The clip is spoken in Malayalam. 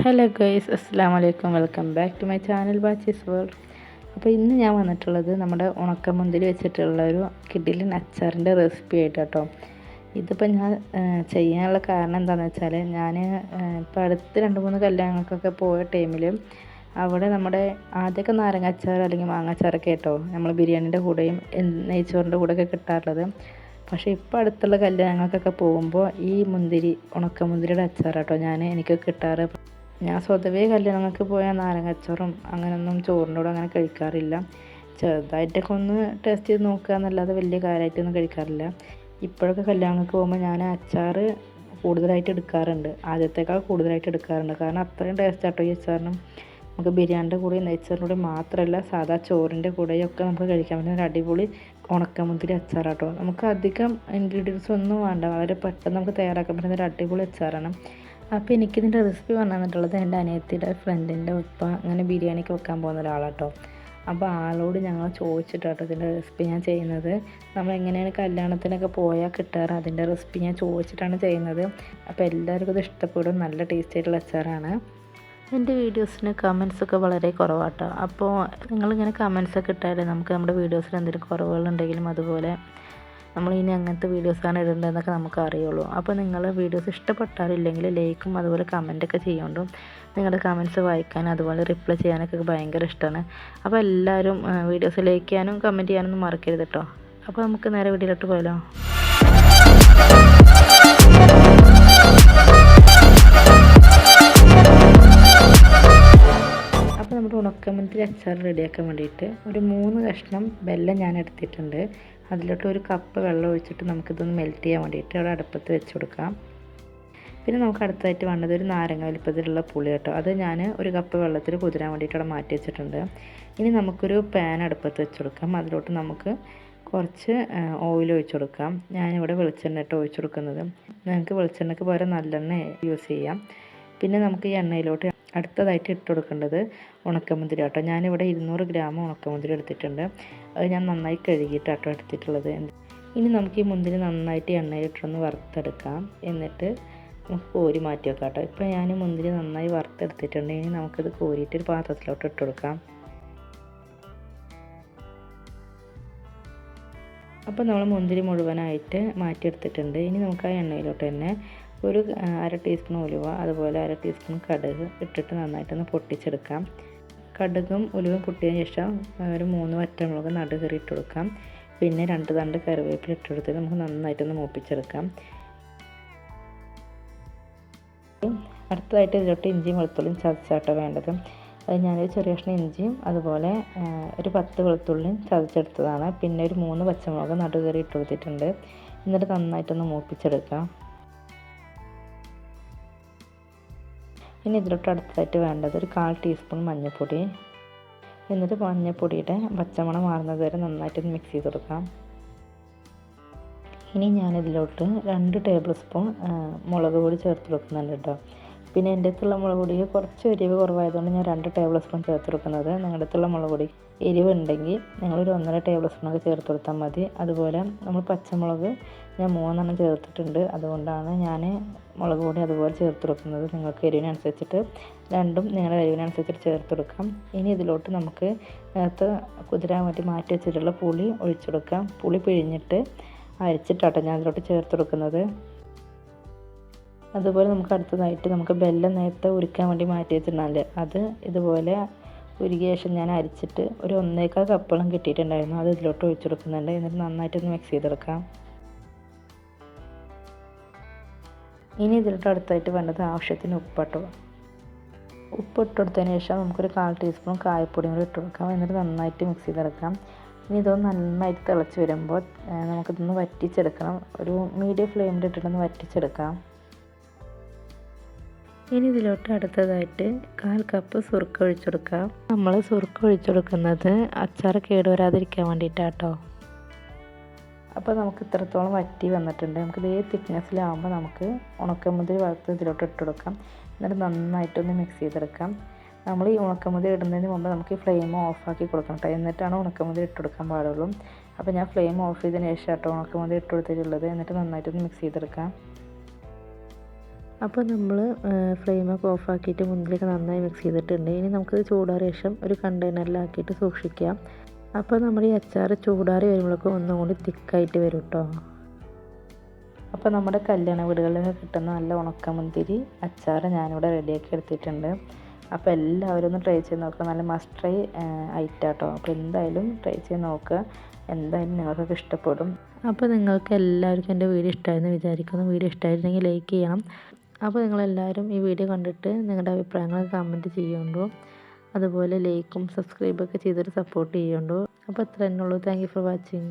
ഹലോ ഗൈസ്, അസ്സാം വലൈക്കും. Welcome back to my channel Bachi's world. അപ്പോൾ ഇന്ന് ഞാൻ വന്നിട്ടുള്ളത് നമ്മുടെ ഉണക്കമുന്തിരി വെച്ചിട്ടുള്ള ഒരു കിഡിലൻ അച്ചാറിൻ്റെ റെസിപ്പി ആയിട്ട് കേട്ടോ. ഇതിപ്പോൾ ഞാൻ ചെയ്യാനുള്ള കാരണം എന്താണെന്ന് വെച്ചാൽ ഞാൻ ഇപ്പോൾ അടുത്ത് 2-3 കല്യാണങ്ങൾക്കൊക്കെ പോയ ടൈമിൽ അവിടെ നമ്മുടെ ആദ്യമൊക്കെ നാരങ്ങ അച്ചാർ അല്ലെങ്കിൽ മാങ്ങ അച്ചാറൊക്കെ കേട്ടോ നമ്മൾ ബിരിയാണീൻ്റെ കൂടെയും നെയ്ച്ചോറിൻ്റെ കൂടെയൊക്കെ കിട്ടാറുള്ളത്. പക്ഷേ ഇപ്പോൾ അടുത്തുള്ള കല്യാണങ്ങൾക്കൊക്കെ പോകുമ്പോൾ ഈ ഉണക്കമുന്തിരിയുടെ അച്ചാർ കേട്ടോ എനിക്ക് കിട്ടാറ്. ഞാൻ സ്വതവേ കല്യാണങ്ങൾക്ക് പോയാൽ നാരങ്ങ അച്ചാറും അങ്ങനെയൊന്നും ചോറിൻ്റെ കൂടെ അങ്ങനെ കഴിക്കാറില്ല. ചെറുതായിട്ടൊക്കെ ഒന്ന് ടേസ്റ്റ് ചെയ്ത് നോക്കുക എന്നല്ലാതെ വലിയ കാര്യമായിട്ടൊന്നും കഴിക്കാറില്ല. ഇപ്പോഴൊക്കെ കല്യാണങ്ങൾക്ക് പോകുമ്പോൾ ഞാൻ അച്ചാർ കൂടുതലായിട്ട് എടുക്കാറുണ്ട്, ആദ്യത്തേക്കാൾ കൂടുതലായിട്ട് എടുക്കാറുണ്ട്. കാരണം അത്രയും ടേസ്റ്റ് ആട്ടോ ഈ അച്ചാറിനും. നമുക്ക് ബിരിയാണിൻ്റെ കൂടെയും നെയ്ച്ചോറിൻ്റെ കൂടെ മാത്രമല്ല സാധാ ചോറിൻ്റെ കൂടെയൊക്കെ നമുക്ക് കഴിക്കാൻ പറ്റുന്ന ഒരു അടിപൊളി ഉണക്കമുന്തിരി അച്ചാറാട്ടോ. നമുക്ക് അധികം ഇൻഗ്രീഡിയൻസ് ഒന്നും വേണ്ട, വളരെ പെട്ടെന്ന് നമുക്ക് തയ്യാറാക്കാൻ പറ്റുന്ന ഒരു അടിപൊളി അച്ചാറാണ്. അപ്പോൾ എനിക്കിതിൻ്റെ റെസിപ്പി പറഞ്ഞു തന്നിട്ടുള്ളത് എൻ്റെ അനിയത്തിയുടെ ഫ്രണ്ടിൻ്റെ ഉപ്പ അങ്ങനെ ബിരിയാണിക്ക് വെക്കാൻ പോകുന്ന ഒരാളാട്ടോ. അപ്പോൾ ആളോട് ഞങ്ങൾ ചോദിച്ചിട്ടാട്ടോ ഇതിൻ്റെ റെസിപ്പി ഞാൻ ചെയ്യുന്നത്. നമ്മൾ എങ്ങനെയാണ് കല്യാണത്തിനൊക്കെ പോയാൽ കിട്ടാറ് അതിൻ്റെ റെസിപ്പി ഞാൻ ചോദിച്ചിട്ടാണ് ചെയ്യുന്നത്. അപ്പോൾ എല്ലാവർക്കും ഇത് ഇഷ്ടപ്പെടും, നല്ല ടേസ്റ്റ് ആയിട്ടുള്ള അച്ചാറാണ്. എൻ്റെ വീഡിയോസിന് കമൻസൊക്കെ വളരെ കുറവാട്ടോ. അപ്പോൾ നിങ്ങളിങ്ങനെ കമൻസൊക്കെ ഇട്ടാലേ നമുക്ക് നമ്മുടെ വീഡിയോസിൽ എന്തെങ്കിലും കുറവുകളുണ്ടെങ്കിലും അതുപോലെ നമ്മൾ ഇനി അങ്ങനത്തെ വീഡിയോസാണ് ഇടേണ്ടതെന്നൊക്കെ നമുക്ക് അറിയുള്ളൂ. അപ്പോൾ നിങ്ങൾ വീഡിയോസ് ഇഷ്ടപ്പെട്ടാറില്ലെങ്കിൽ ലൈക്കും അതുപോലെ കമൻറ്റൊക്കെ ചെയ്യുകൊണ്ടും നിങ്ങളുടെ കമൻറ്റ്സ് വായിക്കാനും അതുപോലെ റിപ്ലൈ ചെയ്യാനൊക്കെ ഭയങ്കര ഇഷ്ടമാണ്. അപ്പോൾ എല്ലാവരും വീഡിയോസ് ലൈക്ക് ചെയ്യാനും കമൻറ്റ് ചെയ്യാനൊന്നും മറക്കരുത് കേട്ടോ. അപ്പോൾ നമുക്ക് നേരെ വീഡിയോയിലോട്ട് പോയാലോ. അപ്പോൾ നമ്മുടെ ഉണക്കമുന്തിരി അച്ചാർ റെഡിയാക്കാൻ വേണ്ടിയിട്ട് ഒരു 3 കഷ്ണം വെല്ലം ഞാൻ എടുത്തിട്ടുണ്ട്. അതിലോട്ട് 1 കപ്പ് വെള്ളം ഒഴിച്ചിട്ട് നമുക്കിതൊന്ന് മെൽറ്റ് ചെയ്യാൻ വേണ്ടിയിട്ട് അവിടെ അടുപ്പത്ത് വെച്ച് കൊടുക്കാം. പിന്നെ നമുക്ക് അടുത്തായിട്ട് വേണ്ടത് ഒരു നാരങ്ങ വലിപ്പത്തിലുള്ള പുളി കേട്ടോ. അത് ഞാൻ 1 കപ്പ് വെള്ളത്തിൽ കുതിരാൻ വേണ്ടിയിട്ട് അവിടെ മാറ്റി വെച്ചിട്ടുണ്ട്. ഇനി നമുക്കൊരു പാൻ അടുപ്പത്ത് വെച്ച് കൊടുക്കാം. അതിലോട്ട് നമുക്ക് കുറച്ച് ഓയിൽ ഒഴിച്ച് കൊടുക്കാം. ഞാനിവിടെ വെളിച്ചെണ്ണ ഇട്ട് ഒഴിച്ച് കൊടുക്കുന്നത്. നിങ്ങൾക്ക് വെളിച്ചെണ്ണയ്ക്ക് പകരം നല്ലെണ്ണ യൂസ് ചെയ്യാം. പിന്നെ നമുക്ക് ഈ എണ്ണയിലോട്ട് അടുത്തതായിട്ട് ഇട്ട് കൊടുക്കേണ്ടത് ഉണക്കമുന്തിരി കേട്ടോ. ഞാനിവിടെ 200 ഗ്രാം ഉണക്കമുന്തിരി എടുത്തിട്ടുണ്ട്. അത് ഞാൻ നന്നായി കഴുകിയിട്ടാട്ടോ എടുത്തിട്ടുള്ളത്. ഇനി നമുക്ക് ഈ മുന്തിരി നന്നായിട്ട് എണ്ണയിലിട്ടൊന്ന് വറുത്തെടുക്കാം. എന്നിട്ട് നമുക്ക് കോരി മാറ്റി വെക്കാം കേട്ടോ. ഇപ്പോൾ ഞാൻ മുന്തിരി നന്നായി വറുത്തെടുത്തിട്ടുണ്ട്. ഇനി നമുക്കിത് കോരിയിട്ട് ഒരു പാത്രത്തിലോട്ട് ഇട്ട് കൊടുക്കാം. അപ്പോൾ നമ്മൾ മുന്തിരി മുഴുവനായിട്ട് മാറ്റിയെടുത്തിട്ടുണ്ട്. ഇനി നമുക്ക് ആ എണ്ണയിലോട്ട് തന്നെ ഒരു 1/2 ടീസ്പൂൺ ഉലുവ അതുപോലെ 1/2 ടീസ്പൂൺ കടുക് ഇട്ടിട്ട് നന്നായിട്ടൊന്ന് പൊട്ടിച്ചെടുക്കാം. കടുകും ഉലുവയും പൊട്ടിയതിന് ശേഷം ഒരു 3 വറ്റൽമുളക് നടുകറി ഇട്ട് കൊടുക്കാം. പിന്നെ 2 തണ്ട് കറിവേപ്പില ഇട്ട് കൊടുത്തിട്ട് നമുക്ക് നന്നായിട്ടൊന്ന് മൂപ്പിച്ചെടുക്കാം. അടുത്തതായിട്ട് ഇതിലോട്ട് ഇഞ്ചിയും വെളുത്തുള്ളിയും ചതച്ചാട്ടോ വേണ്ടത്. അത് ഞാനൊരു ചെറിയ കഷ്ണം ഇഞ്ചിയും അതുപോലെ ഒരു 10 വെളുത്തുള്ളിയും ചതച്ചെടുത്തതാണ്. പിന്നെ ഒരു 3 പച്ചമുളക് നടുകറി ഇട്ട് കൊടുത്തിട്ടുണ്ട്. എന്നിട്ട് നന്നായിട്ടൊന്ന് മൂപ്പിച്ചെടുക്കാം. ഇനി ഇതിലോട്ട് അടുത്തതായിട്ട് വേണ്ടത് ഒരു 1/4 ടീസ്പൂൺ മഞ്ഞൾപ്പൊടി. എന്നിട്ട് മഞ്ഞൾപ്പൊടിയുടെ പച്ചമണം മാറുന്നത് വരെ നന്നായിട്ടൊന്ന് മിക്സ് ചെയ്ത് കൊടുക്കാം. ഇനി ഞാനിതിലോട്ട് 2 ടേബിൾ സ്പൂൺ മുളക് പൊടി ചേർത്ത് കൊടുക്കുന്നുണ്ട് കേട്ടോ. പിന്നെ എൻ്റെ അടുത്തുള്ള മുളക് പൊടിക്ക് കുറച്ച് എരിവ് കുറവായതുകൊണ്ട് ഞാൻ 2 ടേബിൾ സ്പൂൺ ചേർത്ത് കൊടുക്കുന്നത്. നിങ്ങളുടെ അടുത്തുള്ള മുളക് പൊടി എരിവ് ഉണ്ടെങ്കിൽ നിങ്ങളൊരു 1.5 ടേബിൾ സ്പൂണൊക്കെ ചേർത്ത് കൊടുത്താൽ മതി. അതുപോലെ നമ്മൾ പച്ചമുളക് ഞാൻ 3 ചേർത്തിട്ടുണ്ട്. അതുകൊണ്ടാണ് ഞാൻ മുളക് പൊടി അതുപോലെ ചേർത്ത് കൊടുക്കുന്നത്. നിങ്ങൾക്ക് എരിവിനനുസരിച്ചിട്ട് രണ്ടും നിങ്ങളുടെ എരിവിനനുസരിച്ചിട്ട് ചേർത്ത് കൊടുക്കാം. ഇനി ഇതിലോട്ട് നമുക്ക് നേരത്തെ കുതിരാൻ വേണ്ടി മാറ്റി വെച്ചിട്ടുള്ള പുളി ഒഴിച്ചു കൊടുക്കാം. പുളി പിഴിഞ്ഞിട്ട് അരിച്ചിട്ടാട്ടോ ഞാൻ ഇതിലോട്ട് ചേർത്ത് കൊടുക്കുന്നത്. അതുപോലെ നമുക്ക് അടുത്തതായിട്ട് നമുക്ക് വെല്ലം നേരത്തെ ഉരുക്കാൻ വേണ്ടി മാറ്റി വെച്ചിട്ടുണ്ടാവില്ലേ, അത് ഇതുപോലെ ഉരുകിയ ശേഷം ഞാൻ അരിച്ചിട്ട് ഒരു 1.25 കപ്പോളം കിട്ടിയിട്ടുണ്ടായിരുന്നു. അത് ഇതിലോട്ട് ഒഴിച്ചു കൊടുക്കുന്നുണ്ട്. എന്നിട്ട് നന്നായിട്ടൊന്ന് മിക്സ് ചെയ്തെടുക്കാം. ഇനി ഇതിലോട്ട് അടുത്തായിട്ട് വേണ്ടത് ആവശ്യത്തിന് ഉപ്പാട്ടോ. ഉപ്പ് ഇട്ട് കൊടുത്തതിന് ശേഷം നമുക്കൊരു 1/4 ടീസ്പൂൺ കായപ്പൊടിയും കൂടി ഇട്ട് കൊടുക്കാം. എന്നിട്ട് നന്നായിട്ട് മിക്സ് ചെയ്തെടുക്കാം. ഇനി ഇതൊന്ന് നന്നായിട്ട് തിളച്ച് വരുമ്പോൾ നമുക്കിതൊന്ന് വറ്റിച്ചെടുക്കണം. ഒരു മീഡിയം ഫ്ലെയിമിൽ ഇട്ടിട്ടൊന്ന് വറ്റിച്ചെടുക്കാം. ഇനി ഇതിലോട്ട് അടുത്തതായിട്ട് 1/4 കപ്പ് സുർക്ക ഒഴിച്ചു കൊടുക്കാം. നമ്മൾ സുർക്ക ഒഴിച്ചു കൊടുക്കുന്നത് അച്ചാർ കേടുവരാതിരിക്കാൻ വേണ്ടിയിട്ടാട്ടോ. അപ്പോൾ നമുക്ക് ഇത്രത്തോളം വറ്റി വന്നിട്ടുണ്ട്. നമുക്ക് ഇതേ തിക്നെസ്സിലാവുമ്പോൾ നമുക്ക് ഉണക്കമുന്തിരി വറുത്ത് ഇതിലോട്ട് ഇട്ട് കൊടുക്കാം. എന്നിട്ട് നന്നായിട്ടൊന്ന് മിക്സ് ചെയ്തെടുക്കാം. നമ്മൾ ഈ ഉണക്കമുന്തിരി ഇടുന്നതിന് മുമ്പ് നമുക്ക് ഈ ഫ്ലെയിം ഓഫാക്കി കൊടുക്കണം കേട്ടോ. എന്നിട്ടാണ് ഉണക്കമുന്തിരി ഇട്ട് കൊടുക്കാൻ പാടുള്ളൂ. അപ്പോൾ ഞാൻ ഫ്ലെയിം ഓഫ് ചെയ്തതിന് ശേഷം കേട്ടോ ഉണക്കമുന്തിരി ഇട്ട് കൊടുത്തിട്ടുള്ളത്. എന്നിട്ട് നന്നായിട്ടൊന്ന് മിക്സ് ചെയ്തെടുക്കാം. അപ്പോൾ നമ്മൾ ഫ്ലെയിമൊക്കെ ഓഫാക്കിയിട്ട് മുന്തിരിയൊക്കെ നന്നായി മിക്സ് ചെയ്തിട്ടുണ്ട്. ഇനി നമുക്കിത് ചൂടാറിയ ശേഷം ഒരു കണ്ടെയ്നറിലാക്കിയിട്ട് സൂക്ഷിക്കാം. അപ്പോൾ നമ്മുടെ ഈ അച്ചാർ ചൂടാറി വരുമ്പോഴേക്കും ഒന്നും കൂടി തിക്കായിട്ട് വരും കേട്ടോ. അപ്പോൾ നമ്മുടെ കല്യാണ വീടുകളിലൊക്കെ കിട്ടുന്ന നല്ല ഉണക്കമുന്തിരി അച്ചാർ ഞാനിവിടെ റെഡിയാക്കി എടുത്തിട്ടുണ്ട്. അപ്പോൾ എല്ലാവരും ഒന്ന് ട്രൈ ചെയ്ത് നോക്കുക. നല്ല മസ്റ്റ് ട്രൈ ഐറ്റം കേട്ടോ. അപ്പോൾ എന്തായാലും ട്രൈ ചെയ്ത് നോക്കുക. എന്തായാലും നിങ്ങൾക്കൊക്കെ ഇഷ്ടപ്പെടും. അപ്പോൾ നിങ്ങൾക്ക് എല്ലാവർക്കും എൻ്റെ വീഡിയോ ഇഷ്ടമായെന്ന് വിചാരിക്കുന്നു. വീഡിയോ ഇഷ്ടമായിരുന്നെങ്കിൽ ലൈക്ക് ചെയ്യണം. അപ്പോൾ നിങ്ങളെല്ലാവരും ഈ വീഡിയോ കണ്ടിട്ട് നിങ്ങളുടെ അഭിപ്രായങ്ങൾ കമൻറ്റ് ചെയ്യുന്നുണ്ടോ. അതുപോലെ ലൈക്കും സബ്സ്ക്രൈബൊക്കെ ചെയ്തിട്ട് സപ്പോർട്ട് ചെയ്യുന്നുണ്ടോ. അപ്പോൾ അത്ര തന്നെ ഉള്ളൂ. Thank you for watching.